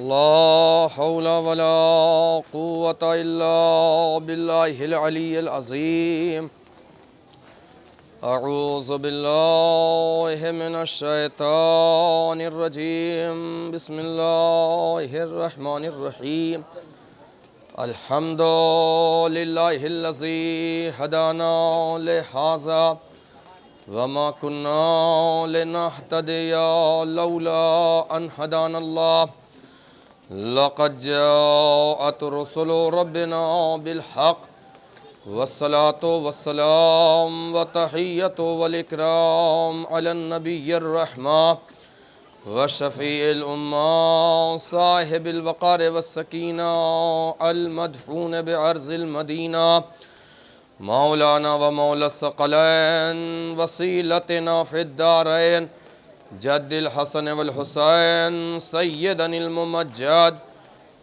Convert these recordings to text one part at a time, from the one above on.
لا حول ولا قوة إلا بالله العلي العظيم. أعوذ بالله من الشيطان الرجيم. بسم الله الرحمن الرحيم. الحمد لله الذي هدانا لهذا وما كنا لنهتدي لولا أن هدانا الله. لقد جاءت رسل ربنا بالحق والصلاة والسلام وتحية والإكرام على النبي الرحمة وشفيع الأمة صاحب الوقار والسكينة المدفون بعرض المدينة مولانا ومولى الثقلين وسيلتنا في الدارين جد الحسن والحسين سيدنا الممجد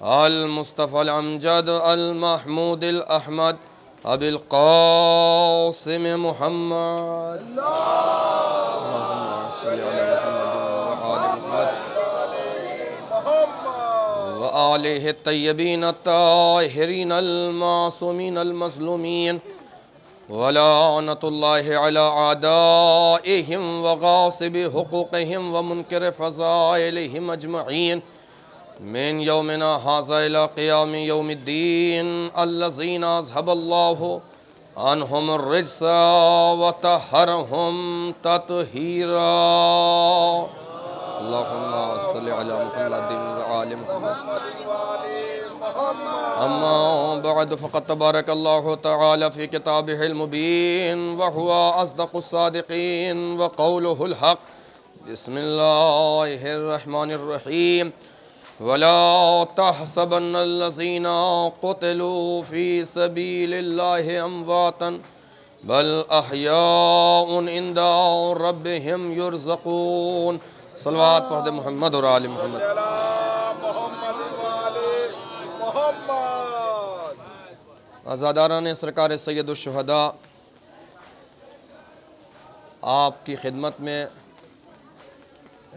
المصطفى الأمجد المحمود الأحمد أبي القاسم محمد. اللهم صل على محمد وآله الطيبين الطاهرين المعصومين المظلومين ولعنة الله على أعدائهم وغاصب حقوقهم ومنكر فضائلهم أجمعين من يومنا هذا إلى قيام يوم الدين الذين أذهب الله عنهم الرجس وطهرهم تطهيرا. اللهم صل على محمد وآل محمد. أما بعد فقد تبارك الله تعالى في كتابه المبين وهو أصدق الصادقين وقوله الحق. بسم الله الرحمن الرحيم. ولا تحسبن الذين قتلوا في سبيل الله أمواتا بل أحياء عند ربهم يرزقون. صلوات پڑھ محمد اور آل محمد. عزاداران سرکار سید الشہداء، آپ کی خدمت میں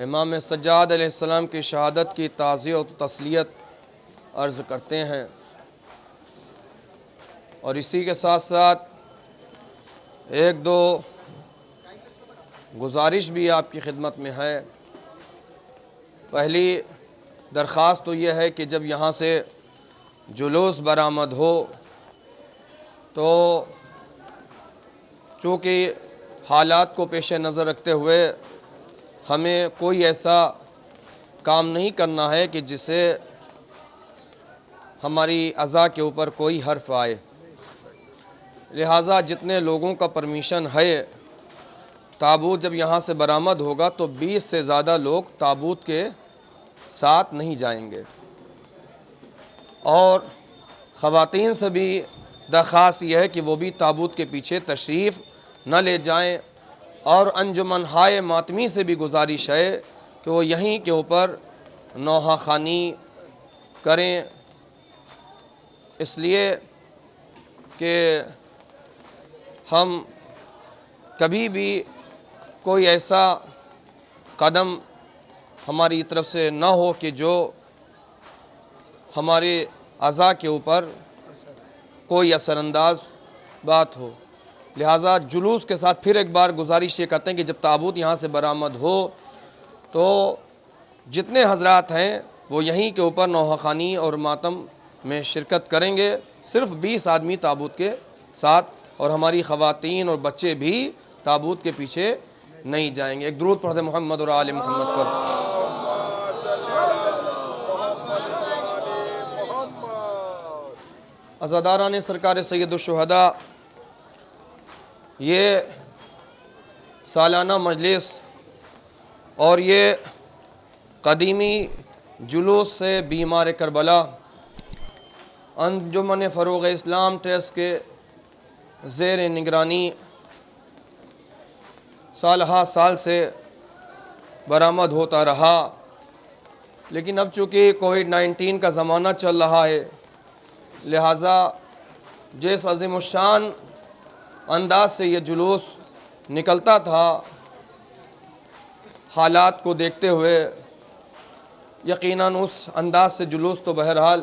امام سجاد علیہ السلام کی شہادت کی تعزیت و تسلیت عرض کرتے ہیں، اور اسی کے ساتھ ساتھ ایک دو گزارش بھی آپ کی خدمت میں ہے. پہلی درخواست تو یہ ہے کہ جب یہاں سے جلوس برآمد ہو تو چونکہ حالات کو پیش نظر رکھتے ہوئے ہمیں کوئی ایسا کام نہیں کرنا ہے کہ جس سے ہماری اعضاء کے اوپر کوئی حرف آئے. لہٰذا جتنے لوگوں کا پرمیشن ہے، تابوت جب یہاں سے برآمد ہوگا تو 20 سے زیادہ لوگ تابوت کے ساتھ نہیں جائیں گے. اور خواتین سے بھی درخواست یہ ہے کہ وہ بھی تابوت کے پیچھے تشریف نہ لے جائیں، اور انجمن ہائے ماتمی سے بھی گزارش ہے کہ وہ یہیں کے اوپر نوحہ خوانی کریں، اس لیے کہ ہم کبھی بھی کوئی ایسا قدم ہماری طرف سے نہ ہو کہ جو ہمارے اعضاء کے اوپر کوئی اثر انداز بات ہو. لہٰذا جلوس کے ساتھ پھر ایک بار گزارش یہ کرتے ہیں کہ جب تابوت یہاں سے برآمد ہو تو جتنے حضرات ہیں وہ یہیں کے اوپر نوحہ خوانی اور ماتم میں شرکت کریں گے. صرف 20 آدمی تابوت کے ساتھ، اور ہماری خواتین اور بچے بھی تابوت کے پیچھے نہیں جائیں گے. ایک درود پڑھ دیں محمد اور آل محمد پر. عزاداران سرکار سید الشہداء، یہ سالانہ مجلس اور یہ قدیمی جلوس سے بیمار کربلا انجمن فروغ اسلام ٹرسٹ کے زیر نگرانی سالہ سال سے برآمد ہوتا رہا، لیکن اب چونکہ کووڈ-19 کا زمانہ چل رہا ہے، لہٰذا جس عظیم الشان انداز سے یہ جلوس نکلتا تھا، حالات کو دیکھتے ہوئے یقیناً اس انداز سے جلوس تو بہرحال،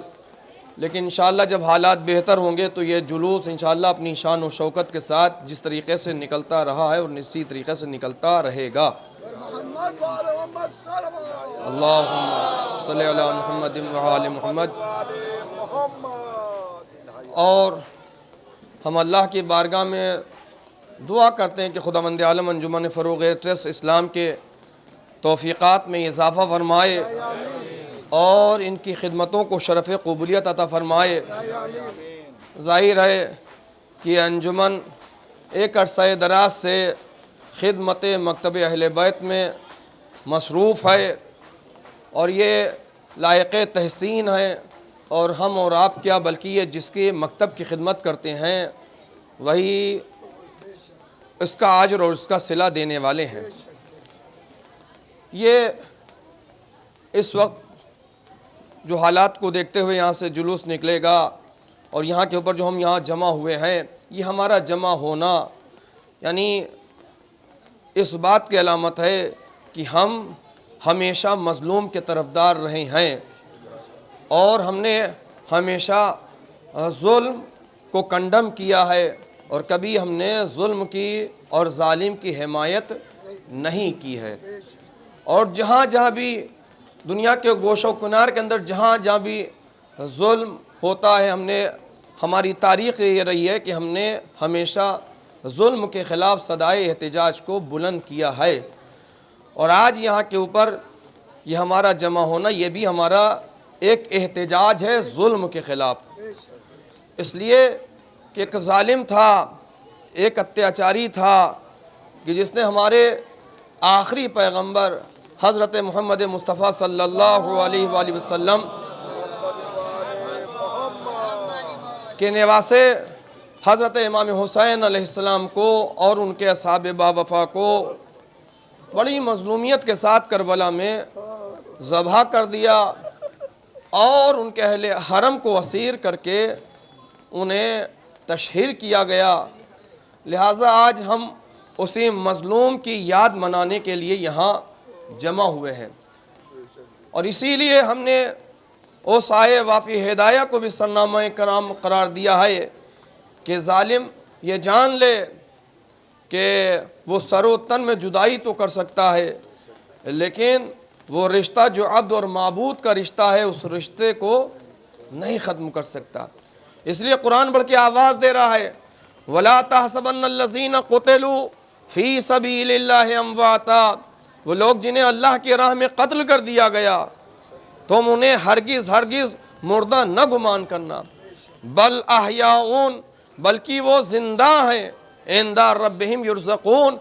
لیکن انشاءاللہ جب حالات بہتر ہوں گے تو یہ جلوس انشاءاللہ اپنی شان و شوکت کے ساتھ جس طریقے سے نکلتا رہا ہے اور اسی طریقے سے نکلتا رہے گا۔ اللہم صلی علی محمد و آل محمد۔ اور ہم اللہ کی بارگاہ میں دعا کرتے ہیں کہ خداوند عالم انجمن فروغ ٹرسٹ اسلام کے توفیقات میں اضافہ فرمائے اور ان کی خدمتوں کو شرف قبولیت عطا فرمائے۔ ظاہر ہے کہ انجمن ایک عرصہ دراز سے خدمت مکتب اہل بیت میں مصروف ہے اور یہ لائق تحسین ہے، اور ہم اور آپ کیا بلکہ یہ جس کے مکتب کی خدمت کرتے ہیں وہی اس کا اجر اور اس کا صلہ دینے والے ہیں۔ یہ اس وقت جو حالات کو دیکھتے ہوئے یہاں سے جلوس نکلے گا اور یہاں کے اوپر جو ہم یہاں جمع ہوئے ہیں، یہ ہمارا جمع ہونا یعنی اس بات کی علامت ہے کہ ہم ہمیشہ مظلوم کے طرفدار رہے ہیں اور ہم نے ہمیشہ ظلم کو کنڈم کیا ہے اور کبھی ہم نے ظلم کی اور ظالم کی حمایت نہیں کی ہے، اور جہاں جہاں بھی دنیا کے گوش و کنار کے اندر جہاں جہاں بھی ظلم ہوتا ہے، ہماری تاریخ یہ رہی ہے کہ ہم نے ہمیشہ ظلم کے خلاف صدائے احتجاج کو بلند کیا ہے، اور آج یہاں کے اوپر یہ ہمارا جمع ہونا یہ بھی ہمارا ایک احتجاج ہے ظلم کے خلاف، اس لیے کہ ایک ظالم تھا، ایک اتیاچاری تھا کہ جس نے ہمارے آخری پیغمبر حضرت محمد مصطفیٰ صلی اللہ علیہ وآلہ وسلم کے نواسے حضرت امام حسین علیہ السلام کو اور ان کے اصحاب با وفا کو بڑی مظلومیت کے ساتھ کربلا میں ذبح کر دیا اور ان کے اہل حرم کو اسیر کر کے انہیں تشہیر کیا گیا۔ لہٰذا آج ہم اسی مظلوم کی یاد منانے کے لیے یہاں جمع ہوئے ہیں، اور اسی لیے ہم نے اس آئے وافی ہدایہ کو بھی سرنامہ کرام قرار دیا ہے کہ ظالم یہ جان لے کہ وہ سر و تن میں جدائی تو کر سکتا ہے، لیکن وہ رشتہ جو عبد اور معبود کا رشتہ ہے اس رشتے کو نہیں ختم کر سکتا۔ اس لیے قرآن بڑھ کے آواز دے رہا ہے وَلَا تَحْسَبَنَّ الَّذِينَ قُتِلُوا فِي سَبِيلِ اللَّهِ أَمْوَاتًا، وہ لوگ جنہیں اللہ کی راہ میں قتل کر دیا گیا تم انہیں ہرگز ہرگز مردہ نہ گمان کرنا، بل احیاؤن، بلکہ وہ زندہ ہیں، عند ربہم یرزقون،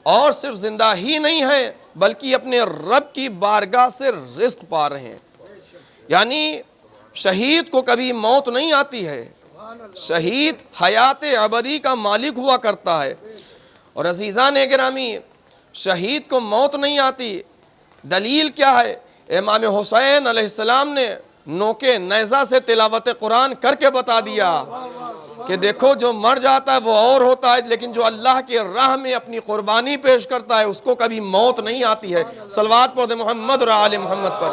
اور صرف زندہ ہی نہیں ہیں بلکہ اپنے رب کی بارگاہ سے رزق پا رہے ہیں۔ یعنی شہید کو کبھی موت نہیں آتی ہے، شہید حیات ابدی کا مالک ہوا کرتا ہے، اور عزیزان گرامی شہید کو موت نہیں آتی، دلیل کیا ہے؟ امام حسین علیہ السلام نے نوکے نیزہ سے تلاوت قرآن کر کے بتا دیا کہ دیکھو جو مر جاتا ہے وہ اور ہوتا ہے، لیکن جو اللہ کی راہ میں اپنی قربانی پیش کرتا ہے اس کو کبھی موت نہیں آتی ہے۔ صلوات پڑھ دیں محمد اور آل محمد پر۔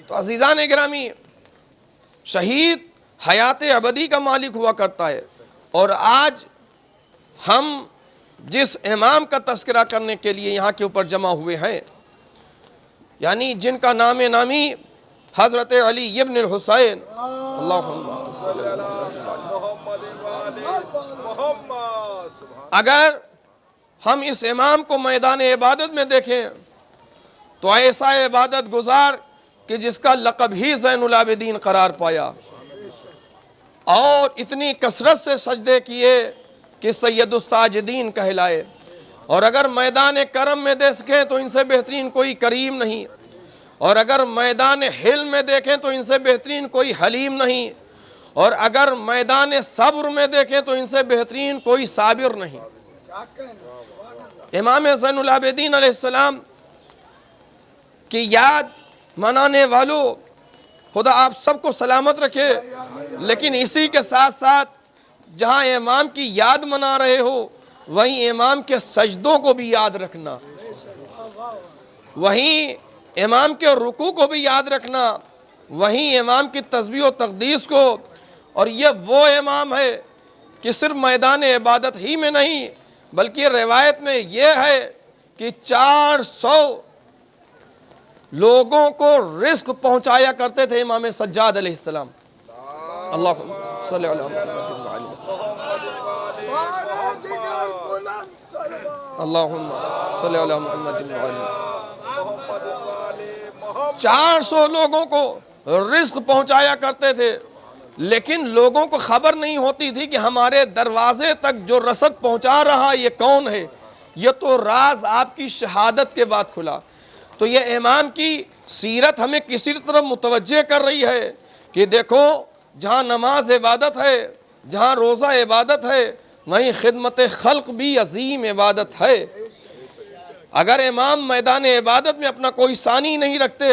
تو عزیزان گرامی شہید حیات ابدی کا مالک ہوا کرتا ہے، اور آج ہم جس امام کا تذکرہ کرنے کے لیے یہاں کے اوپر جمع ہوئے ہیں، یعنی جن کا نام نامی حضرت علی ابن الحسین، اگر ہم اس امام کو میدان عبادت میں دیکھیں تو ایسا عبادت گزار کہ جس کا لقب ہی زین العابدین قرار پایا، اور اتنی کثرت سے سجدے کیے کہ سید الساجدین کہلائے، اور اگر میدان کرم میں دیکھیں تو ان سے بہترین کوئی کریم نہیں، اور اگر میدان حلم میں دیکھیں تو ان سے بہترین کوئی حلیم نہیں، اور اگر میدان صبر میں دیکھیں تو ان سے بہترین کوئی صابر نہیں۔ امام زین العابدین علیہ السلام کی یاد منانے والوں، خدا آپ سب کو سلامت رکھے، لیکن اسی کے ساتھ ساتھ جہاں امام کی یاد منا رہے ہو وہیں امام کے سجدوں کو بھی یاد رکھنا، وہیں امام کے رکوع کو بھی یاد رکھنا، وہیں امام کی تسبیح و تقدیس کو۔ اور یہ وہ امام ہے کہ صرف میدان عبادت ہی میں نہیں بلکہ روایت میں یہ ہے کہ 400 لوگوں کو رزق پہنچایا کرتے تھے امام سجاد علیہ السلام۔ اللہم صلی اللہ علیہ وسلم، اللہم صلی اللہ محمد وعلی۔ 400 لوگوں کو رزق پہنچایا کرتے تھے، لیکن لوگوں کو خبر نہیں ہوتی تھی کہ ہمارے دروازے تک جو رسد پہنچا رہا یہ کون ہے، یہ تو راز آپ کی شہادت کے بعد کھلا۔ تو یہ امام کی سیرت ہمیں کسی طرف متوجہ کر رہی ہے کہ دیکھو جہاں نماز عبادت ہے، جہاں روزہ عبادت ہے، وہیں خدمت خلق بھی عظیم عبادت ہے۔ اگر امام میدان عبادت میں اپنا کوئی ثانی نہیں رکھتے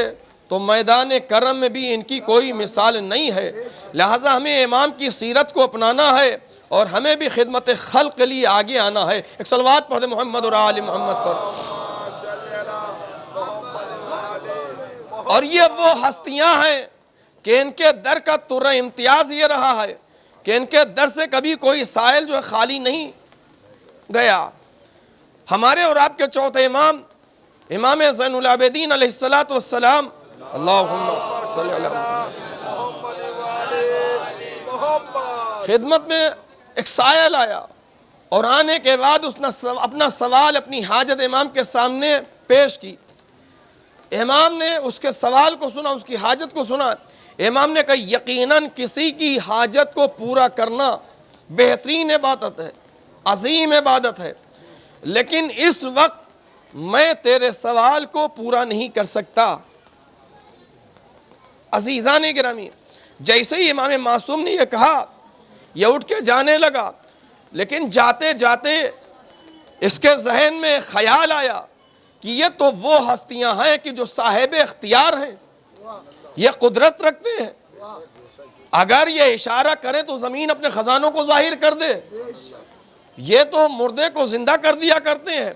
تو میدان کرم میں بھی ان کی کوئی مثال نہیں ہے۔ لہٰذا ہمیں امام کی سیرت کو اپنانا ہے اور ہمیں بھی خدمت خلق کے لیے آگے آنا ہے۔ ایک صلوات پڑھ دیں محمد اور آل محمد پر۔ اور یہ وہ ہستیاں ہیں کہ ان کے در کا ترہ امتیاز یہ رہا ہے کہ ان کے در سے کبھی کوئی سائل جو ہے خالی نہیں گیا۔ ہمارے اور آپ کے چوتھے امام، امام زین العابدین علیہ السلام، اللہم صلی اللہ خدمت میں ایک سائل آیا اور آنے کے بعد اس نے اپنا سوال، اپنی حاجت امام کے سامنے پیش کی۔ امام نے اس کے سوال کو سنا، اس کی حاجت کو سنا۔ امام نے کہا یقیناً کسی کی حاجت کو پورا کرنا بہترین عبادت ہے، عظیم عبادت ہے، لیکن اس وقت میں تیرے سوال کو پورا نہیں کر سکتا۔ عزیزان گرامی، جیسے ہی امام معصوم نے یہ کہا یہ اٹھ کے جانے لگا، لیکن جاتے جاتے اس کے ذہن میں خیال آیا کہ یہ تو وہ ہستیاں ہیں کہ جو صاحب اختیار ہیں، یہ قدرت رکھتے ہیں، اگر یہ اشارہ کریں تو زمین اپنے خزانوں کو ظاہر کر دے، یہ تو مردے کو زندہ کر دیا کرتے ہیں،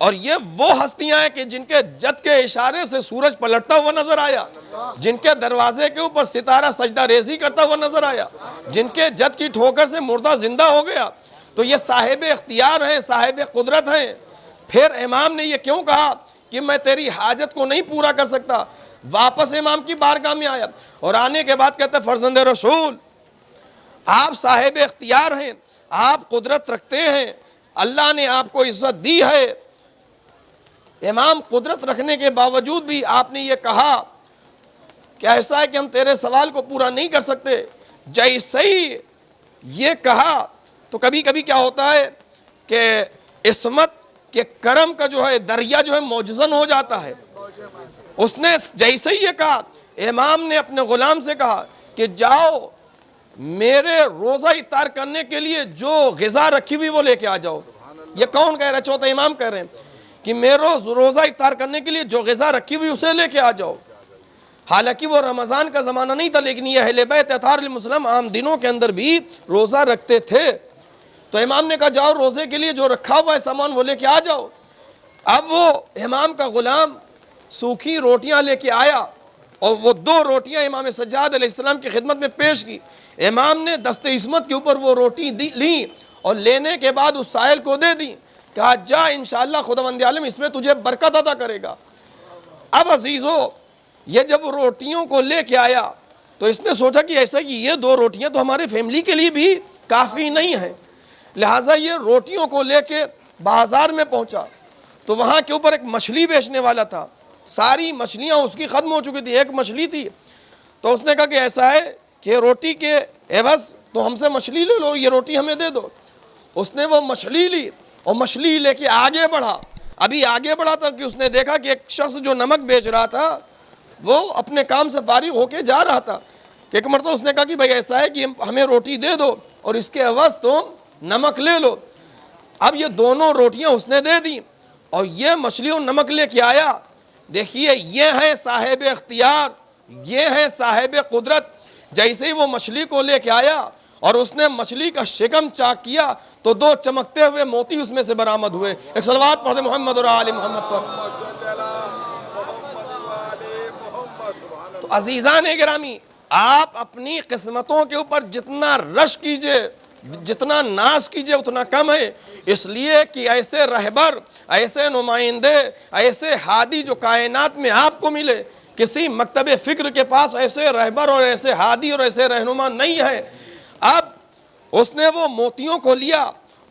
اور یہ وہ ہستیاں ہیں کہ جن کے جد کے اشارے سے سورج پلٹتا ہوا نظر آیا، جن کے دروازے کے اوپر ستارہ سجدہ ریزی کرتا ہوا نظر آیا، جن کے جد کی ٹھوکر سے مردہ زندہ ہو گیا۔ تو یہ صاحب اختیار ہیں، صاحب قدرت ہیں۔ پھر امام نے یہ کیوں کہا کہ میں تیری حاجت کو نہیں پورا کر سکتا؟ واپس امام کی بارگاہ میں آیا اور آنے کے بعد کہتا ہے فرزند رسول، آپ صاحب اختیار ہیں، آپ قدرت رکھتے ہیں، اللہ نے آپ کو عزت دی ہے، امام قدرت رکھنے کے باوجود بھی آپ نے یہ کہا کہ ایسا ہے کہ ہم تیرے سوال کو پورا نہیں کر سکتے۔ جیسے ہی یہ کہا تو کبھی کبھی کیا ہوتا ہے کہ عصمت کے کرم کا جو ہے دریا جو ہے معجزن ہو جاتا ہے۔ اس نے جیسے ہی یہ کہا، امام نے اپنے غلام سے کہا کہ جاؤ میرے روزہ افطار کرنے کے لیے جو غذا رکھی ہوئی وہ لے کے آ جاؤ۔ یہ کون کہہ رہا ہے؟ چوتھا امام کہہ رہے ہیں کہ میرے روزہ افطار کرنے کے لیے جو غذا رکھی ہوئی اسے لے کے آ جاؤ۔ حالانکہ وہ رمضان کا زمانہ نہیں تھا، لیکن یہ اہل بیت اطہار المسلم عام دنوں کے اندر بھی روزہ رکھتے تھے۔ تو امام نے کہا جاؤ روزے کے لیے جو رکھا ہوا ہے سامان وہ لے کے آ جاؤ۔ اب وہ امام کا غلام سوکھی روٹیاں لے کے آیا اور وہ 2 روٹیاں امام سجاد علیہ السلام کی خدمت میں پیش کی۔ امام نے دست عصمت کے اوپر وہ روٹی لیں اور لینے کے بعد اس سائل کو دے دی، کہا جا انشاءاللہ خداوند عالم اس میں تجھے برکت عطا کرے گا۔ اب عزیزو، یہ جب روٹیوں کو لے کے آیا تو اس نے سوچا کہ ایسا کہ یہ 2 روٹیاں تو ہمارے فیملی کے لیے بھی کافی نہیں ہیں، لہٰذا یہ روٹیوں کو لے کے بازار میں پہنچا تو وہاں کے اوپر ایک مچھلی بیچنے والا تھا، ساری مچھلیاں اس کی ختم ہو چکی تھی، ایک مچھلی تھی۔ تو اس نے کہا کہ ایسا ہے کہ روٹی کے عوض تو ہم سے مچھلی لے لو، یہ روٹی ہمیں دے دو۔ اس نے وہ مچھلی لی اور مچھلی لے کے آگے بڑھا. ابھی آگے بڑھا تھا کہ اس نے دیکھا کہ ایک شخص جو نمک بیچ رہا تھا وہ اپنے کام سے فارغ ہو کے جا رہا تھا کہ ایک مرتبہ اس نے کہا کہ بھائی ایسا ہے کہ ہمیں روٹی دے دو اور اس کے عوض تم نمک لے لو. اب یہ دونوں روٹیاں اس نے دے دیں اور یہ مچھلی اور نمک لے کے آیا. دیکھیے یہ ہے صاحب اختیار, یہ ہے صاحب قدرت. جیسے ہی وہ مچھلی کو لے کے آیا اور اس نے مچھلی کا شکم چاک کیا تو 2 چمکتے ہوئے موتی اس میں سے برآمد ہوئے. ایک صلوات پڑھ دیں محمد اور آل محمد پر. تو عزیزان گرامی, آپ اپنی قسمتوں کے اوپر جتنا رش کیجئے, جتنا ناز کیجئے اتنا کم ہے. اس لیے کہ ایسے رہبر, ایسے نمائندے, ایسے ہادی جو کائنات میں آپ کو ملے, کسی مکتب فکر کے پاس ایسے رہبر اور ایسے ہادی اور ایسے رہنما نہیں ہے. اب اس نے وہ موتیوں کو لیا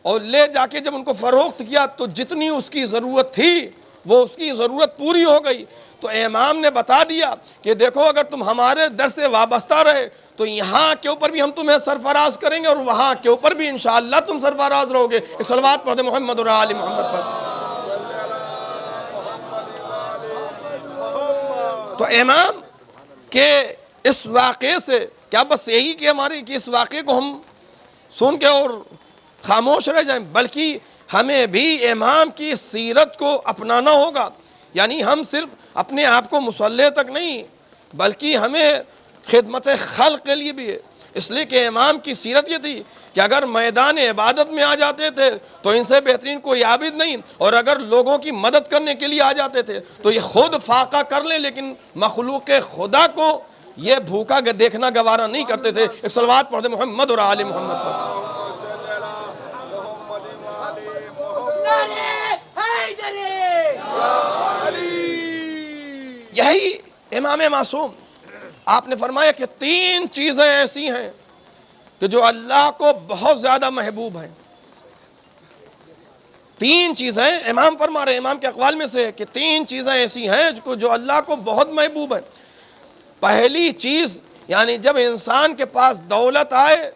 اور لے جا کے جب ان کو فروخت کیا تو جتنی اس کی ضرورت تھی وہ اس کی ضرورت پوری ہو گئی. تو امام نے بتا دیا کہ دیکھو اگر تم ہمارے در سے وابستہ رہے تو یہاں کے اوپر بھی ہم تمہیں سرفراز کریں گے اور وہاں کے اوپر بھی انشاءاللہ تم سرفراز رہو گے. ایک صلوات پڑھ دیں محمد اور آل محمد پر. تو امام کے اس واقعے سے کیا بس یہی کہ ہماری کہ اس واقعے کو ہم سن کے اور خاموش رہ جائیں, بلکہ ہمیں بھی امام کی سیرت کو اپنانا ہوگا. یعنی ہم صرف اپنے آپ کو مصلی تک نہیں بلکہ ہمیں خدمت خلق کے لیے بھی ہے. اس لیے کہ امام کی سیرت یہ تھی کہ اگر میدان عبادت میں آ جاتے تھے تو ان سے بہترین کوئی عابد نہیں, اور اگر لوگوں کی مدد کرنے کے لیے آ جاتے تھے تو یہ خود فاقہ کر لیں لیکن مخلوق خدا کو یہ بھوکا دیکھنا گوارا نہیں کرتے تھے. ایک صلوات پڑھ دیں محمد اور آل محمد پر. یہی امام معصوم آپ نے فرمایا کہ 3 چیزیں ایسی ہیں کہ جو اللہ کو بہت زیادہ محبوب ہیں. 3 چیزیں امام فرما رہے ہیں, امام کے اقوال میں سے کہ 3 چیزیں ایسی ہیں جو اللہ کو بہت محبوب ہیں. پہلی چیز یعنی جب انسان کے پاس دولت آئے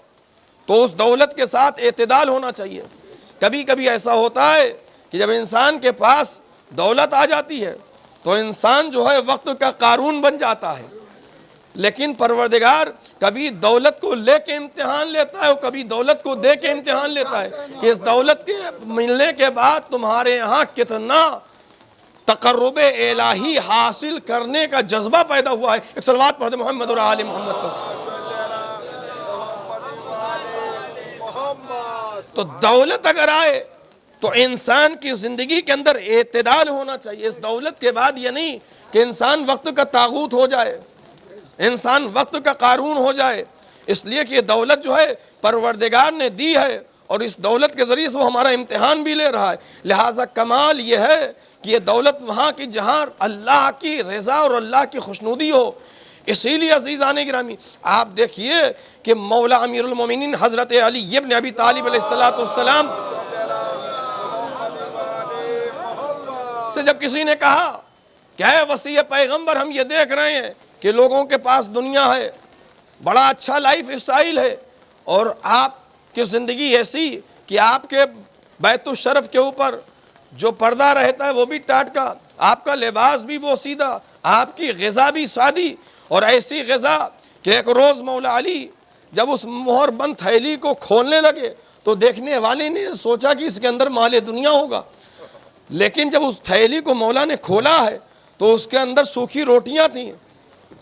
تو اس دولت کے ساتھ اعتدال ہونا چاہیے. کبھی کبھی ایسا ہوتا ہے کہ جب انسان کے پاس دولت آ جاتی ہے تو انسان جو ہے وقت کا قارون بن جاتا ہے, لیکن پروردگار کبھی دولت کو لے کے امتحان لیتا ہے اور کبھی دولت کو دے کے امتحان لیتا ہے کہ اس دولت کے ملنے کے بعد تمہارے یہاں کتنا تقرب الہی حاصل کرنے کا جذبہ پیدا ہوا ہے. ایک صلوات پڑھ دیں محمد اور آل محمد پر. تو دولت اگر آئے تو انسان کی زندگی کے اندر اعتدال ہونا چاہیے. اس دولت کے بعد یہ نہیں کہ انسان وقت کا طاغوت ہو جائے, انسان وقت کا قارون ہو جائے. اس لیے کہ یہ دولت جو ہے پروردگار نے دی ہے اور اس دولت کے ذریعے سے وہ ہمارا امتحان بھی لے رہا ہے. لہٰذا کمال یہ ہے کہ یہ دولت وہاں کی جہاں اللہ کی رضا اور اللہ کی خوشنودی ہو. اسی لیے عزیزان گرامی آپ دیکھیے کہ مولا امیر المومنین حضرت علی ابن ابی طالب علیہ السلام سے جب کسی نے کہا کہ اے وصی پیغمبر, ہم یہ دیکھ رہے ہیں کہ لوگوں کے پاس دنیا ہے, بڑا اچھا لائف اسٹائل ہے, اور آپ کی زندگی ایسی کہ آپ کے بیت الشرف کے اوپر جو پردہ رہتا ہے وہ بھی ٹاٹکا, آپ کا لباس بھی بوسیدہ, آپ کی غذا بھی سادی, اور ایسی غذا کہ ایک روز مولا علی جب اس مہر بند تھیلی کو کھولنے لگے تو دیکھنے والے نے سوچا کہ اس کے اندر مال دنیا ہوگا, لیکن جب اس تھیلی کو مولا نے کھولا ہے تو اس کے اندر سوکھی روٹیاں تھیں.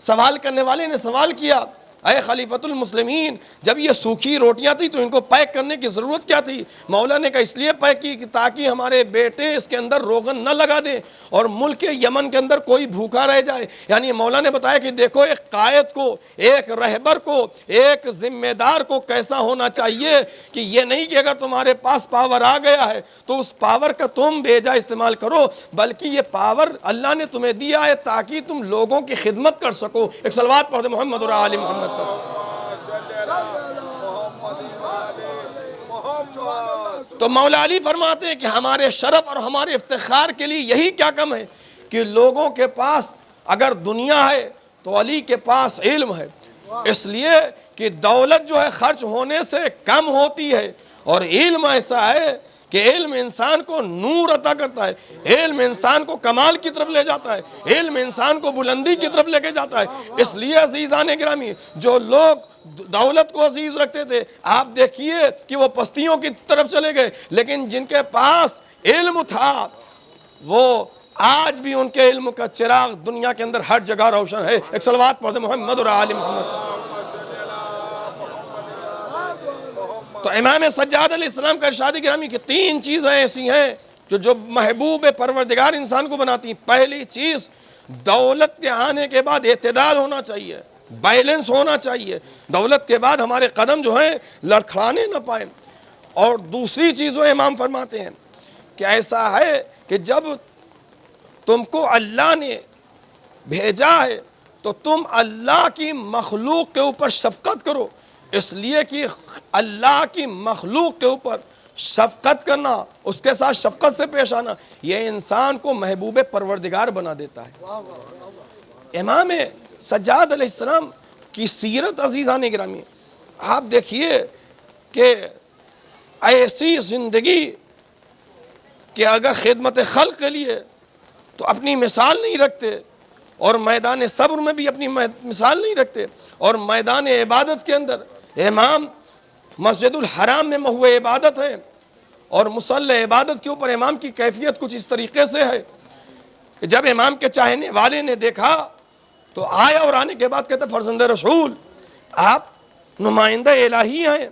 سوال کرنے والے نے سوال کیا, اے خلیفۃ المسلمین, جب یہ سوکھی روٹیاں تھیں تو ان کو پیک کرنے کی ضرورت کیا تھی؟ مولا نے کہا اس لیے پیک کی کہ تاکہ ہمارے بیٹے اس کے اندر روغن نہ لگا دیں اور ملک یمن کے اندر کوئی بھوکا رہ جائے. یعنی مولا نے بتایا کہ دیکھو ایک قائد کو, ایک رہبر کو, ایک ذمہ دار کو کیسا ہونا چاہیے کہ یہ نہیں کہ اگر تمہارے پاس پاور آ گیا ہے تو اس پاور کا تم بے جا استعمال کرو, بلکہ یہ پاور اللہ نے تمہیں دیا ہے تاکہ تم لوگوں کی خدمت کر سکو. ایک صلوات پڑھ دیں محمد اور آل محمد. تو مولا علی فرماتے ہیں کہ ہمارے شرف اور ہمارے افتخار کے لیے یہی کیا کم ہے کہ لوگوں کے پاس اگر دنیا ہے تو علی کے پاس علم ہے. اس لیے کہ دولت جو ہے خرچ ہونے سے کم ہوتی ہے, اور علم ایسا ہے کہ علم انسان کو نور عطا کرتا ہے، علم انسان کو کمال کی طرف لے جاتا ہے، علم انسان کو بلندی کی طرف لے کے جاتا ہے۔ اس لیے عزیزان گرامی، جو لوگ دولت کو عزیز رکھتے تھے، آپ دیکھیے کہ وہ پستیوں کی طرف چلے گئے، لیکن جن کے پاس علم تھا وہ آج بھی ان کے علم کا چراغ دنیا کے اندر ہر جگہ روشن ہے۔ ایک صلوات پڑھ دیں محمد اور آل محمد۔ تو امام سجاد علیہ السلام کا ارشاد گرامی کہ 3 چیزیں ایسی ہیں جو محبوب پروردگار انسان کو بناتی ہیں۔ پہلی چیز، دولت کے آنے کے بعد اعتدال ہونا چاہیے، بیلنس ہونا چاہیے، دولت کے بعد ہمارے قدم جو ہیں لڑکھڑانے نہ پائیں۔ اور دوسری چیز وہ امام فرماتے ہیں کہ ایسا ہے کہ جب تم کو اللہ نے بھیجا ہے تو تم اللہ کی مخلوق کے اوپر شفقت کرو، اس لیے کہ اللہ کی مخلوق کے اوپر شفقت کرنا، اس کے ساتھ شفقت سے پیش آنا، یہ انسان کو محبوب پروردگار بنا دیتا ہے۔ امام سجاد علیہ السلام کی سیرت عزیزان گرامی، آپ دیکھیے کہ ایسی زندگی کہ اگر خدمت خلق کے لیے تو اپنی مثال نہیں رکھتے، اور میدان صبر میں بھی اپنی مثال نہیں رکھتے، اور میدان عبادت کے اندر امام مسجد الحرام میں محو عبادت ہے، اور مصلی عبادت کے اوپر امام کی کیفیت کچھ اس طریقے سے ہے کہ جب امام کے چاہنے والے نے دیکھا تو آیا، اور آنے کے بعد کہتا فرزند رسول آپ نمائندہ الہی ہیں،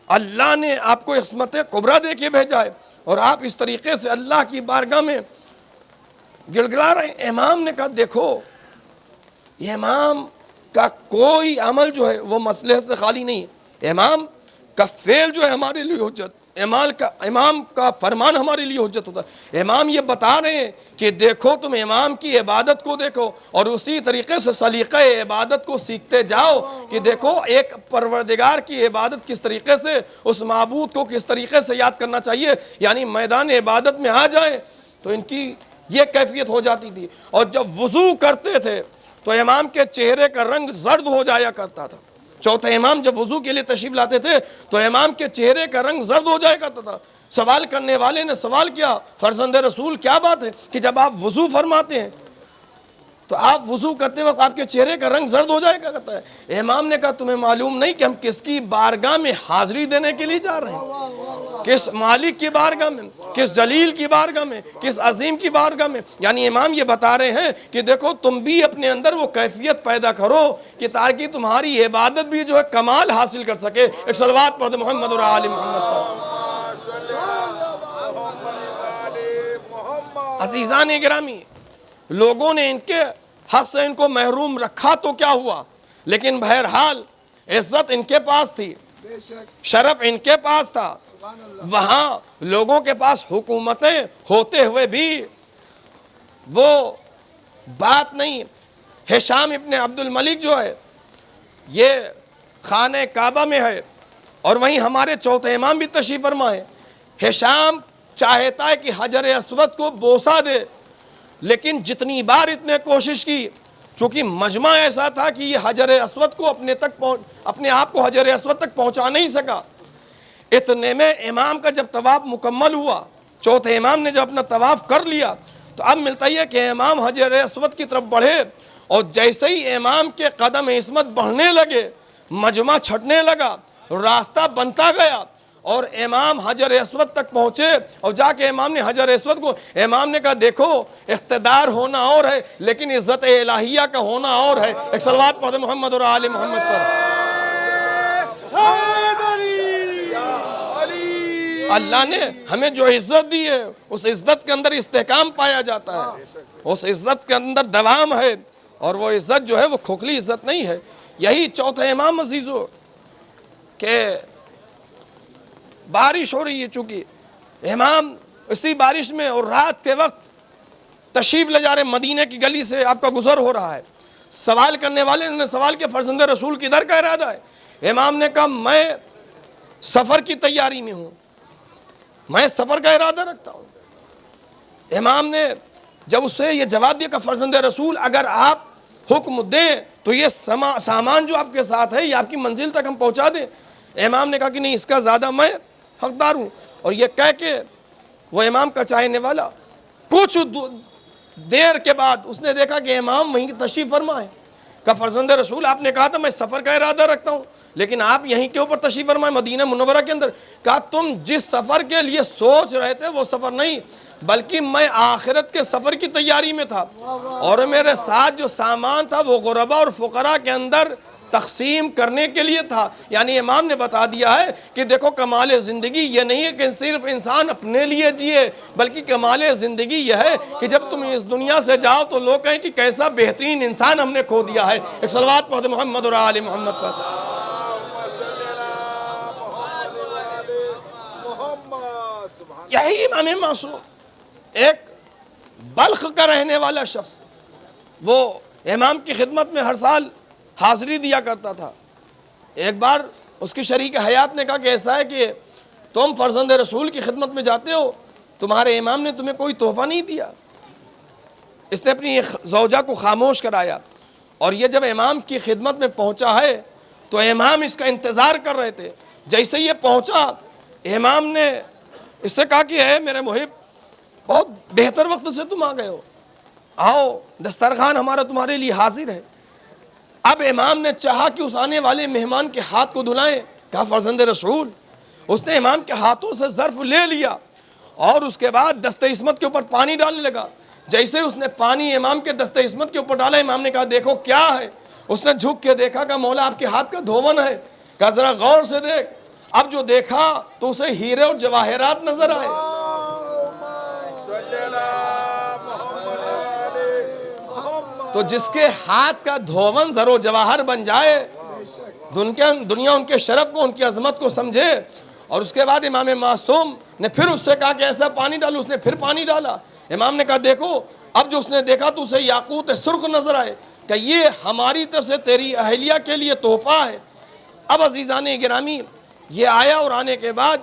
اللہ نے آپ کو عصمت کبریٰ دے کے بھیجا ہے، اور آپ اس طریقے سے اللہ کی بارگاہ میں گڑ گڑا رہے ہیں۔ امام نے کہا دیکھو، یہ امام کا کوئی عمل جو ہے وہ مصلحت سے خالی نہیں ہے، امام کا فعل جو ہے ہمارے لیے حجت، امام کا فرمان ہمارے لیے حجت ہوتا ہے۔ امام یہ بتا رہے ہیں کہ دیکھو تم امام کی عبادت کو دیکھو، اور اسی طریقے سے سلیقہ عبادت کو سیکھتے جاؤ کہ دیکھو ایک پروردگار کی عبادت کس طریقے سے، اس معبود کو کس طریقے سے یاد کرنا چاہیے، یعنی میدان عبادت میں آ جائیں تو ان کی یہ کیفیت ہو جاتی تھی۔ اور جب وضو کرتے تھے تو امام کے چہرے کا رنگ زرد ہو جایا کرتا تھا۔ چوتھا امام جب وضو کے لیے تشریف لاتے تھے تو امام کے چہرے کا رنگ زرد ہو جایا کرتا تھا۔ سوال کرنے والے نے سوال کیا، فرزند رسول کیا بات ہے کہ جب آپ وضو فرماتے ہیں تو آپ وضو کرتے وقت آپ کے چہرے کا رنگ زرد ہو جایا کرتا ہے؟ امام نے کہا تمہیں معلوم نہیں کہ ہم کس کی بارگاہ میں حاضری دینے کے لیے جا رہے ہیں، کس مالک کی بارگاہ میں، کس جلیل کی بارگاہ میں، کس عظیم کی بارگاہ میں۔ یعنی امام یہ بتا رہے ہیں کہ دیکھو تم بھی اپنے اندر وہ کیفیت پیدا کرو کہ تاکہ تمہاری عبادت بھی جو ہے کمال حاصل کر سکے۔ ایک صلوات پڑھ دیں محمد اور آل محمد پر۔ عزیزان گرامی، لوگوں نے ان کے حق سے ان کو محروم رکھا تو کیا ہوا، لیکن بہرحال عزت ان کے پاس تھی، شرف ان کے پاس تھا۔ وہاں لوگوں کے پاس حکومتیں ہوتے ہوئے بھی وہ بات نہیں۔ ہشام ابن عبد الملک جو ہے یہ خانہ کعبہ میں ہے، اور وہیں ہمارے چوتھے امام بھی تشریف فرما ہے۔ ہشام چاہتا ہے کہ حجر اسود کو بوسہ دے، لیکن جتنی بار اتنے کوشش کی، چونکہ مجمع ایسا تھا کہ یہ حجر اسود کو اپنے آپ کو حجر اسود تک پہنچا نہیں سکا۔ اتنے میں امام کا جب طواف مکمل ہوا، چوتھے امام نے جب اپنا طواف کر لیا، تو اب ملتا ہے کہ امام حجر اسود کی طرف بڑھے، اور جیسے ہی امام کے قدم عصمت بڑھنے لگے، مجمع چھٹنے لگا، راستہ بنتا گیا، اور امام حجر اسود تک پہنچے، اور جا کے امام نے حجر اسود کو، امام نے کہا دیکھو اقتدار ہونا اور ہے لیکن عزت الہیہ کا ہونا اور ہے۔ ایک صلوات پڑھ دیں محمد اور آل محمد پر۔ اللہ نے ہمیں جو عزت دی ہے اس عزت کے اندر استحکام پایا جاتا ہے، اس عزت کے اندر دوام ہے، اور وہ عزت جو ہے وہ کھوکھلی عزت نہیں ہے۔ یہی چوتھے امام عزیزو کہ بارش ہو رہی ہے، چونکہ امام اسی بارش میں اور رات کے وقت تشریف لے جا رہے، مدینہ کی گلی سے آپ کا گزر ہو رہا ہے۔ سوال کرنے والے نے سوال کیا فرزند رسول کدھر کا ارادہ ہے؟ امام نے کہا میں سفر کی تیاری میں ہوں، میں سفر کا ارادہ رکھتا ہوں۔ امام نے جب اسے یہ جواب دیا کہ فرزند رسول اگر آپ حکم دیں تو یہ سامان جو آپ کے ساتھ ہے یہ آپ کی منزل تک ہم پہنچا دیں۔ امام نے کہا کہ نہیں، اس کا زیادہ میں حقدار ہوں۔ اور یہ کہہ کے وہ امام کا چاہنے والا کچھ دیر کے بعد اس نے دیکھا کہ امام وہیں تشریف فرما ہے. کہ فرزند رسول آپ نے کہا تھا میں سفر کا ارادہ رکھتا ہوں لیکن آپ یہیں کے اوپر تشریف فرمائے مدینہ منورہ کے اندر. کہا تم جس سفر کے لیے سوچ رہے تھے وہ سفر نہیں بلکہ میں آخرت کے سفر کی تیاری میں تھا اور میرے ساتھ جو سامان تھا وہ غربا اور فقراء کے اندر تقسیم کرنے کے لیے تھا. یعنی امام نے بتا دیا ہے کہ دیکھو کمال زندگی یہ نہیں ہے کہ صرف انسان اپنے لیے جیے بلکہ کمال زندگی یہ ہے کہ جب تم اس دنیا سے جاؤ تو لوگ کہیں کہ کیسا بہترین انسان ہم نے کھو دیا ہے. ایک صلوات پڑھ دے محمد اور آل محمد پر. یہی امام معصوم ایک بلخ کا رہنے والا شخص وہ امام کی خدمت میں ہر سال حاضری دیا کرتا تھا. ایک بار اس کی شریک حیات نے کہا کہ ایسا ہے کہ تم فرزند رسول کی خدمت میں جاتے ہو تمہارے امام نے تمہیں کوئی تحفہ نہیں دیا. اس نے اپنی زوجہ کو خاموش کرایا اور یہ جب امام کی خدمت میں پہنچا ہے تو امام اس کا انتظار کر رہے تھے. جیسے یہ پہنچا امام نے اس سے کہا کہ اے میرے محب بہت بہتر وقت سے تم آ گئے ہو, آؤ دسترخوان ہمارا تمہارے لیے حاضر ہے. اب امام نے چاہا کہ اس آنے والے مہمان کے ہاتھ کو دھلائیں. کہا فرزند رسول. اس نے امام کے ہاتھوں سے ظرف لے لیا اور اس کے بعد دست عصمت کے اوپر پانی ڈالنے لگا. جیسے اس نے پانی امام کے دست عصمت کے اوپر ڈالا امام نے کہا دیکھو کیا ہے. اس نے جھک کے دیکھا کہ مولا آپ کے ہاتھ کا دھون ہے. کہا ذرا غور سے دیکھ. اب جو دیکھا تو اسے ہیرے اور جواہرات نظر آئے. تو جس کے ہاتھ کا دھون زر و جواہر بن جائے دنیا ان کے شرف کو ان کی عظمت کو سمجھے. اور اس کے بعد امام معصوم نے پھر اس سے کہا کہ ایسا پانی ڈالو. اس نے پھر پانی ڈالا. امام نے کہا دیکھو اب جو اس نے دیکھا تو اسے یاقوت سرخ نظر آئے کہ یہ ہماری طرف سے تیری اہلیہ کے لیے تحفہ ہے. اب عزیزان گرامی یہ آیا اور آنے کے بعد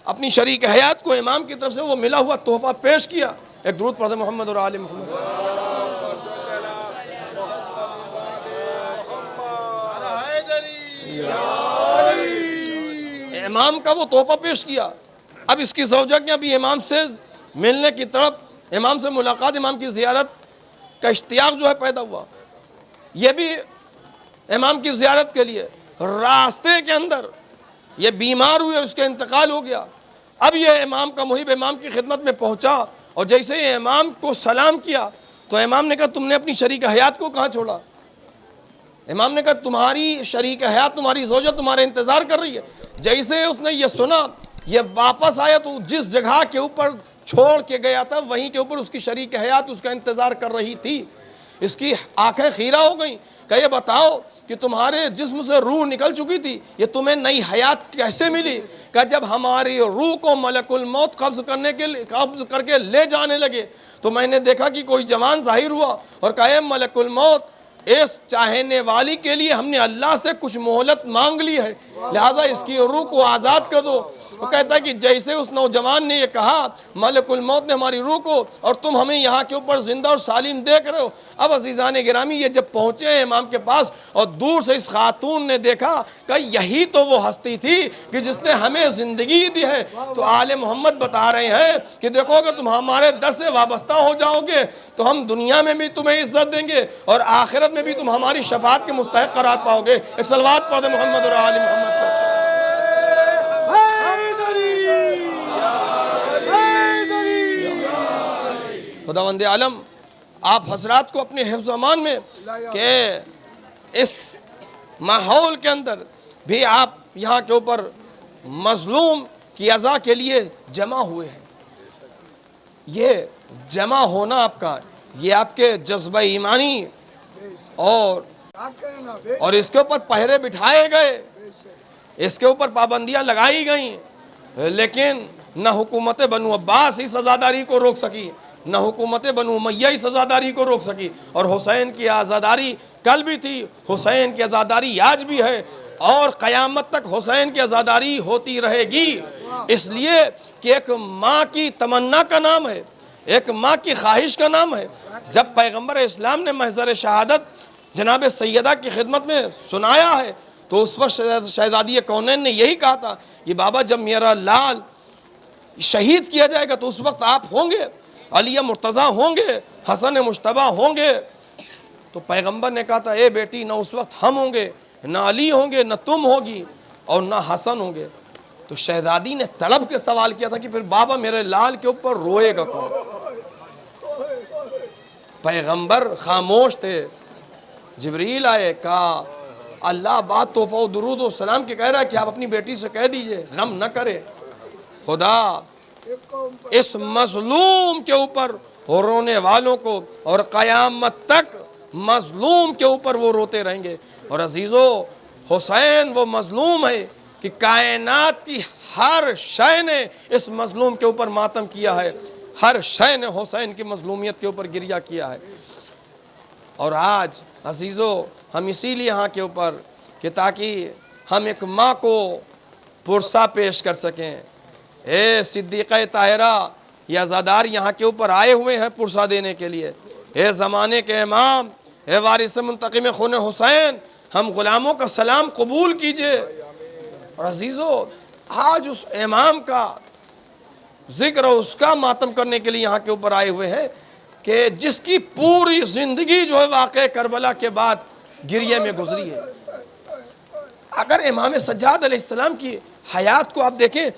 اپنی شریک حیات کو امام کی طرف سے وہ ملا ہوا تحفہ پیش کیا. ایک درود پڑھ دے محمد اور آل محمد. امام کا وہ تحفہ پیش کیا. اب اس کی زوجہ کے ابھی امام سے ملنے کی طرف امام سے ملاقات امام کی زیارت کا اشتیاق جو ہے پیدا ہوا. یہ بھی امام کی زیارت کے لیے راستے کے اندر یہ بیمار ہوئے اس کے انتقال ہو گیا. اب یہ امام کا محب امام کی خدمت میں پہنچا اور جیسے یہ امام کو سلام کیا تو امام نے کہا تم نے اپنی شریک حیات کو کہاں چھوڑا. امام نے کہا تمہاری شریک حیات تمہاری زوجہ تمہارے انتظار کر رہی ہے. جیسے اس نے یہ سنا یہ واپس آیا تو جس جگہ کے اوپر چھوڑ کے گیا تھا وہیں کے اوپر اس کی شریک حیات اس کا انتظار کر رہی تھی. اس کی آنکھیں خیرہ ہو گئیں کہ یہ بتاؤ کہ تمہارے جسم سے روح نکل چکی تھی یہ تمہیں نئی حیات کیسے ملی. کہ جب ہماری روح کو ملک الموت قبض کر کے لے جانے لگے تو میں نے دیکھا کہ کوئی جوان ظاہر ہوا اور کہا اے ملک الموت اس چاہنے والی کے لیے ہم نے اللہ سے کچھ مہلت مانگ لی ہے لہٰذا اس کی روح کو آزاد کر دو. وہ کہتا ہے کہ جیسے اس نوجوان نے یہ کہا ملک الموت نے ہماری روح کو اور تم ہمیں یہاں کے اوپر زندہ اور سالم دیکھ رہے ہو. اب عزیزان گرامی یہ جب پہنچے ہیں امام کے پاس اور دور سے اس خاتون نے دیکھا کہ یہی تو وہ ہستی تھی کہ جس نے ہمیں زندگی دی ہے. تو آل محمد بتا رہے ہیں کہ دیکھو کہ تم ہمارے در سے وابستہ ہو جاؤ گے تو ہم دنیا میں بھی تمہیں عزت دیں گے اور آخرت میں بھی تم ہماری شفاعت کے مستحق قرار پاؤ گے. ایک صلوات پڑھ دے محمد اور آل محمد پر. خداوند عالم آپ حضرات کو اپنے حفظ و امان میں کہ اس ماحول کے اندر بھی آپ یہاں کے اوپر مظلوم کی عزا کے لیے جمع ہوئے ہیں. یہ جمع ہونا آپ کا یہ آپ کے جذبہ ایمانی اور اس کے اوپر پہرے بٹھائے گئے اس کے اوپر پابندیاں لگائی گئیں لیکن نہ حکومت بنو عباس اس عزاداری کو روک سکی نہ حکومت بنو امیہ اس عزاداری کو روک سکی. اور حسین کی عزاداری کل بھی تھی حسین کی عزاداری آج بھی ہے اور قیامت تک حسین کی عزاداری ہوتی رہے گی. اس لیے کہ ایک ماں کی تمنا کا نام ہے ایک ماں کی خواہش کا نام ہے. جب پیغمبر اسلام نے محضر شہادت جناب سیدہ کی خدمت میں سنایا ہے تو اس وقت شہزادی کونین نے یہی کہا تھا کہ بابا جب میرا لال شہید کیا جائے گا تو اس وقت آپ ہوں گے، علی مرتضیٰ ہوں گے، حسن مجتبی ہوں گے۔ تو پیغمبر نے کہا تھا اے بیٹی نہ اس وقت ہم ہوں گے، نہ علی ہوں گے، نہ تم ہوگی، اور نہ حسن ہوں گے۔ تو شہزادی نے تڑپ کے سوال کیا تھا کہ پھر بابا میرے لال کے اوپر روئے گا کون؟ پیغمبر خاموش تھے۔ جبریل آئے، کہا اللہ بات تحفہ و درود و سلام کے کہہ رہا ہے کہ آپ اپنی بیٹی سے کہہ دیجئے غم نہ کرے، خدا اس مظلوم کے اوپر رونے والوں کو اور قیامت تک مظلوم کے اوپر وہ روتے رہیں گے۔ اور عزیزو، حسین وہ مظلوم ہے کہ کائنات کی ہر شے نے اس مظلوم کے اوپر ماتم کیا ہے، ہر شے نے حسین کی مظلومیت کے اوپر گریہ کیا ہے۔ اور آج عزیزو ہم اسی لیے یہاں کے اوپر کہ تاکہ ہم ایک ماں کو پرسہ پیش کر سکیں۔ اے صدیقہ طاہرہ، یہ عزادار یہاں کے اوپر آئے ہوئے ہیں پرسہ دینے کے لیے۔ اے زمانے کے امام، اے وارث منتقم خون حسین، ہم غلاموں کا سلام قبول کیجئے۔ اور عزیزو آج اس امام کا ذکر اور اس کا ماتم کرنے کے لیے یہاں کے اوپر آئے ہوئے ہیں کہ جس کی پوری زندگی جو ہے واقع کربلا کے بعد گریہ میں گزری ہے۔ اگر امام سجاد علیہ السلام کی حیات کو آپ دیکھیں،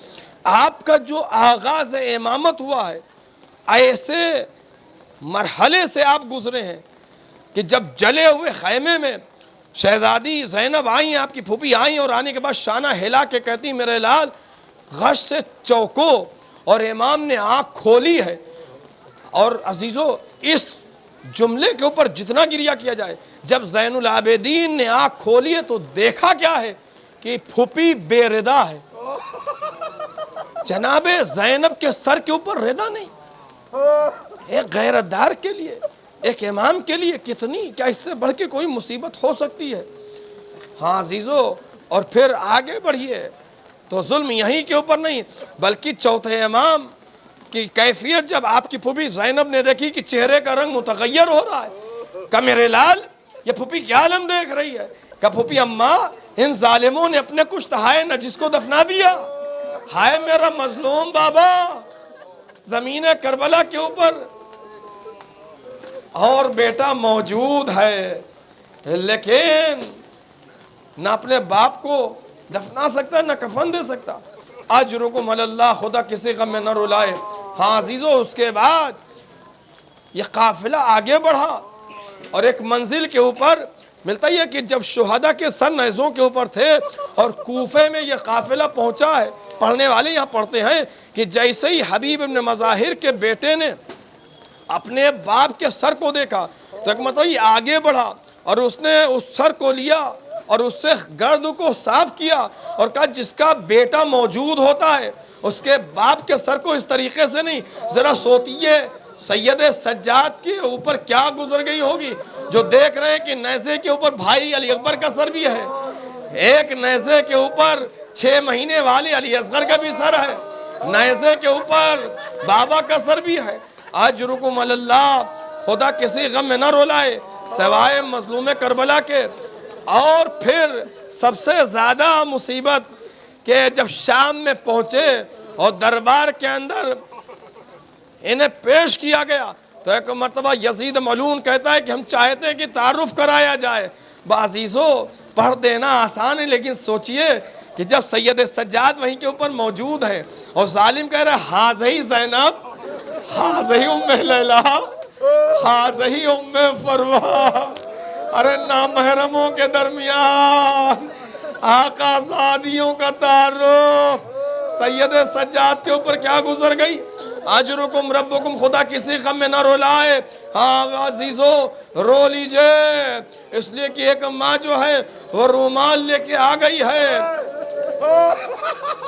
آپ کا جو آغاز امامت ہوا ہے، ایسے مرحلے سے آپ گزرے ہیں کہ جب جلے ہوئے خیمے میں شہزادی زینب آئیں، آپ کی پھوپھی آئیں، اور آنے کے بعد شانہ ہلا کے کہتی میرے لال غش سے چوکو، اور امام نے آنکھ کھولی ہے۔ اور عزیزو اس جملے کے اوپر جتنا گریہ کیا جائے، جب زین العابدین نے آنکھ کھولی ہے تو دیکھا کیا ہے کہ پھوپھی بے ردا ہے۔ جناب زینب کے سر کے اوپر ردا نہیں۔ ایک غیرتدار کے لیے، ایک امام کے لیے کتنی، کیا اس سے بڑھ کے کوئی مصیبت ہو سکتی ہے؟ ہاں عزیزو، اور پھر آگے بڑھیے تو ظلم یہیں کے اوپر نہیں بلکہ چوتھے امام کی کیفیت جب آپ کی پھوپھی زینب نے دیکھی کہ چہرے کا رنگ متغیر ہو رہا ہے، کہا میرے لال یہ پھوپھی کیا عالم دیکھ رہی ہے؟ کہا پھوپھی اماں ان ظالموں نے اپنے کچھ ہائے نجس کو دفنا دیا، ہائے میرا مظلوم بابا زمین کربلا کے اوپر، اور بیٹا موجود ہے لیکن نہ اپنے باپ کو دفنا سکتا نہ کفن دے سکتا۔ اجرکم علی اللہ، خدا کسی غم میں نہ رلائے۔ ہاں عزیزو، اس کے بعد یہ قافلہ آگے بڑھا اور ایک منزل کے اوپر ملتا یہ کہ جب شہداء کے سر نیزوں کے اوپر تھے اور کوفے میں یہ قافلہ پہنچا ہے، پڑھنے والے یہاں پڑھتے ہیں کہ جیسے ہی حبیب ابن مظاہر کے بیٹے نے اپنے باپ کے سر کو دیکھا تو ایک مطلب یہ آگے بڑھا اور اس نے اس سر کو لیا اور اس سے گرد کو صاف کیا اور کہا جس کا بیٹا موجود ہوتا ہے اس کے باپ کے سر کو اس طریقے سے نہیں، ذرا سوچئے سید سجاد کے اوپر کیا گزر گئی ہوگی جو دیکھ رہے ہیں کہ نیزے کے اوپر بھائی علی اکبر کا سر بھی ہے، ایک نیزے کے اوپر 6 مہینے والے علی اصغر کا بھی سر ہے، نیزے کے اوپر بابا کا سر بھی ہے۔ اجرکم علی اللہ، خدا کسی غم میں نہ رولائے سوائے مظلوم کربلا کے۔ اور پھر سب سے زیادہ مصیبت کہ جب شام میں پہنچے اور دربار کے اندر انہیں پیش کیا گیا تو ایک مرتبہ یزید ملعون کہتا ہے کہ ہم چاہتے ہیں کہ تعارف کرایا جائے۔ عزیزو پڑھ دینا آسان ہے لیکن سوچئے کہ جب سید سجاد وہیں کے اوپر موجود ہیں اور ظالم کہہ رہے ہیں ہاذہی زینب، ہاذہی ام لیلہ، ہاذہی ام فروہ، ارے نامحرموں کے درمیان آقا زادیوں کا تعارف، سید سجاد کے اوپر کیا گزر گئی۔ اجرکم ربکم، خدا کسی غم میں نہ رولائے۔ ہاں عزیزو رو لیجئے، اس لیے کہ ایک ماں جو ہے وہ رومال لے کے آ گئی ہے۔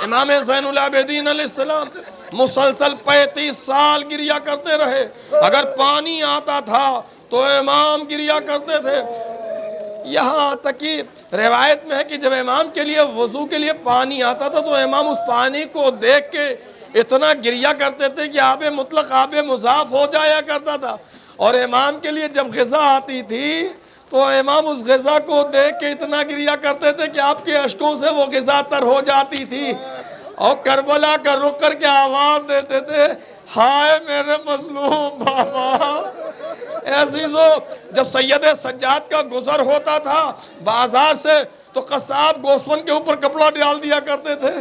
امام زین العابدین علیہ السلام مسلسل 35 سال گریہ کرتے رہے، اگر پانی آتا تھا تو امام گریہ کرتے تھے، یہاں تک کہ روایت میں ہے کہ جب امام کے لیے وضو کے لیے پانی آتا تھا تو امام اس پانی کو دیکھ کے اتنا گریہ کرتے تھے کہ آب مطلق آب مضاف ہو جایا کرتا تھا، اور امام کے لیے جب غذا آتی تھی تو امام اس غذا کو دیکھ کے اتنا گریہ کرتے تھے کہ آپ کے اشکوں سے وہ غذا تر ہو جاتی تھی، اور کربلا کا رک کر کے آواز دیتے تھے، ہائے میرے مظلوم بابا۔ عزیزو، جب سید سجاد کا گزر ہوتا تھا بازار سے تو قصاب گوسفند کے اوپر کپڑا ڈال دیا کرتے تھے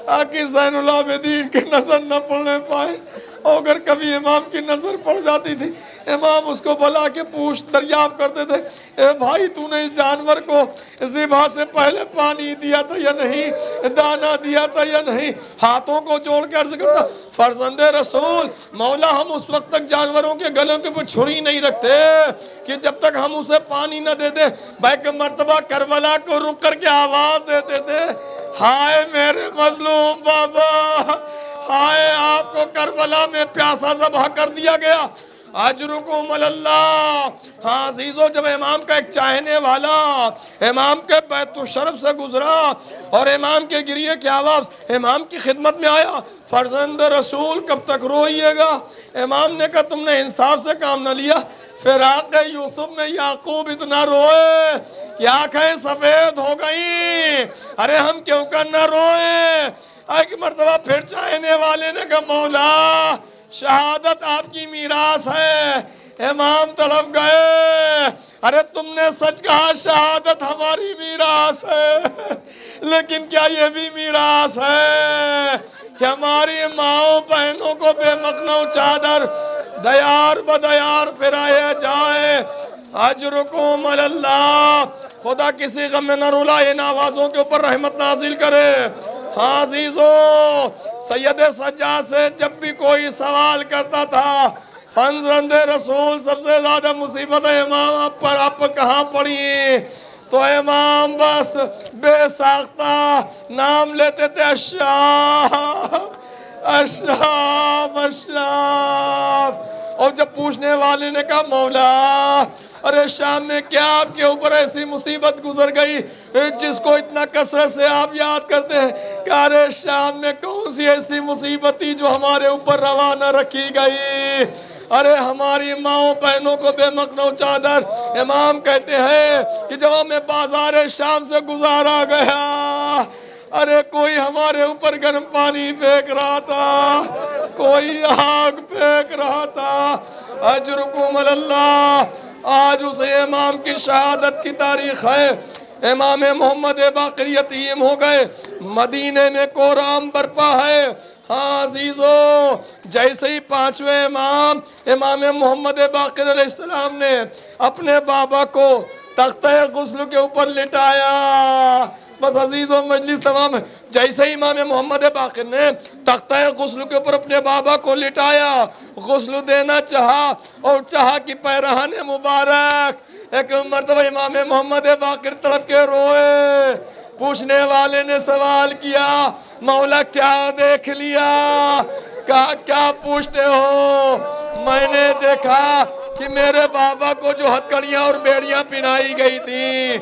تاکہ زین العابدین کی نظر نہ پڑنے پائے، اور اگر کبھی امام کی نظر پڑ جاتی تھی امام اس کو بلا کے پوچھ دریافت کرتے تھے، اے بھائی تو نے اس جانور کو ذبح سے پہلے پانی دیا تھا یا نہیں، دانا دیا تھا یا نہیں؟ ہاتھوں کو جوڑ کے عرض کرتا، فرزند رسول مولا ہم اس وقت تک جانوروں کے گلوں کے اوپر چھری نہیں رکھتے کہ جب تک ہم اسے پانی نہ دے دیں۔ بیک مرتبہ کربلا کو رک کر کے آواز دیتے تھے، ہائے میرے مظلوم بابا، ہائے آپ کو کربلا میں پیاسا ذبح کر دیا گیا، اجرکم اللہ۔ ہاں عزیزو، جب امام کا ایک چاہنے والا امام کے بیت الشرف سے گزرا اور امام کے گریے کی آواز امام کی خدمت میں آیا، فرزند رسول کب تک روئیے گا؟ امام نے کہا تم نے انصاف سے کام نہ لیا، فراق یوسف میں یعقوب اتنا روئے کہ آنکھیں سفید ہو گئیں، ارے ہم کیوں کر نہ روئیں؟ ایک مرتبہ پھر چاہنے والے نے کہا مولا شہادت آپ کی میراث ہے۔ امام تڑپ گئے، ارے تم نے سچ کہا شہادت ہماری میراث ہے، لیکن کیا یہ بھی میراث ہے کہ ہماری ماؤں بہنوں کو بے مخنو چادر دیار بدیار پھرایا جائے؟ اجرکم اللہ۔ خدا کسی غم میں نہ رلائے، ان آوازوں کے اوپر رحمت نازل کرے۔ ہاں عزیزو، سید سجاد سے جب بھی کوئی سوال کرتا تھا، فرزند رسول سب سے زیادہ مصیبت ہے امام آپ پر کہاں پڑی؟ تو امام بس بے ساختہ نام لیتے تھے، اشرف اشرف اشرف۔ اور جب پوچھنے والے نے کہا مولا ارے شام میں کیا آپ کے اوپر ایسی مصیبت گزر گئی جس کو اتنا کثرت سے آپ یاد کرتے ہیں؟ کہ ارے شام میں کون سی ایسی مصیبت تھی جو ہمارے اوپر روا نہ رکھی گئی؟ ارے ہماری ماؤں بہنوں کو بے مخنو چادر۔ امام کہتے ہیں کہ جب ہمیں بازار شام سے گزارا گیا، ارے کوئی ہمارے اوپر گرم پانی پھینک رہا تھا، کوئی آگ پھینک رہا تھا۔ اجرکم اللہ۔ آج اس امام کی شہادت کی تاریخ ہے۔ امام محمد باقر یتیم ہو گئے، مدینے میں کورام برپا ہے۔ ہاں عزیزو، جیسے ہی پانچویں امام محمد باقر علیہ السلام نے اپنے بابا کو تختہ غسل کے اوپر لٹایا، بس عزیزو مجلس تمام ہے، جیسے ہی امام محمد باقر نے تختہ غسل کے اوپر اپنے بابا کو لٹایا، غسل دینا چاہا اور چاہا کہ پیرہن مبارک، ایک مرتبہ امام محمد باقر تڑپ کے روئے۔ پوچھنے والے نے سوال کیا، مولا کیا دیکھ لیا؟ کہا کیا پوچھتے ہو؟ میں نے دیکھا کہ میرے بابا کو جو ہتھکڑیاں اور بیڑیاں پہنائی گئی تھی،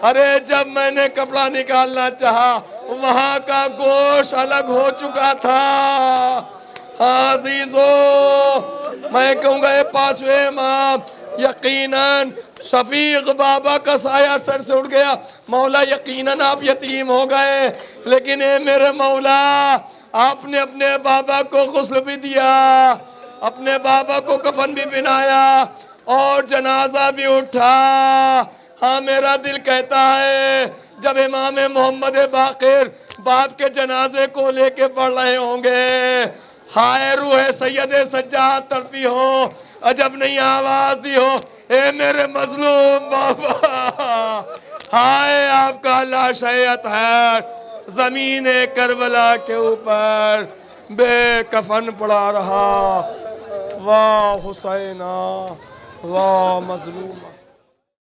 ارے جب میں نے کپڑا نکالنا چاہا وہاں کا گوشت الگ ہو چکا تھا۔ ہاں عزیزو، میں کہوں گا یہ پانچویں امام یقیناً شفیق بابا کا سایہ سر سے اٹھ گیا۔ مولا یقیناً آپ یتیم ہو گئے، لیکن اے میرے مولا آپ نے اپنے بابا کو غسل بھی دیا، اپنے بابا کو کفن بھی پہنایا اور جنازہ بھی اٹھا۔ ہاں میرا دل کہتا ہے جب امام محمد باقر باپ کے جنازے کو لے کے پڑھ رہے ہوں گے، ہائے روح سید سجاد تڑپی ہو، عجب نہیں آواز دی ہو، اے میرے مظلوم بابا، ہائے آپ کا لاش اطہر زمین کربلا کے اوپر بے کفن پڑا رہا۔ واہ حسینہ، واہ مظلوم۔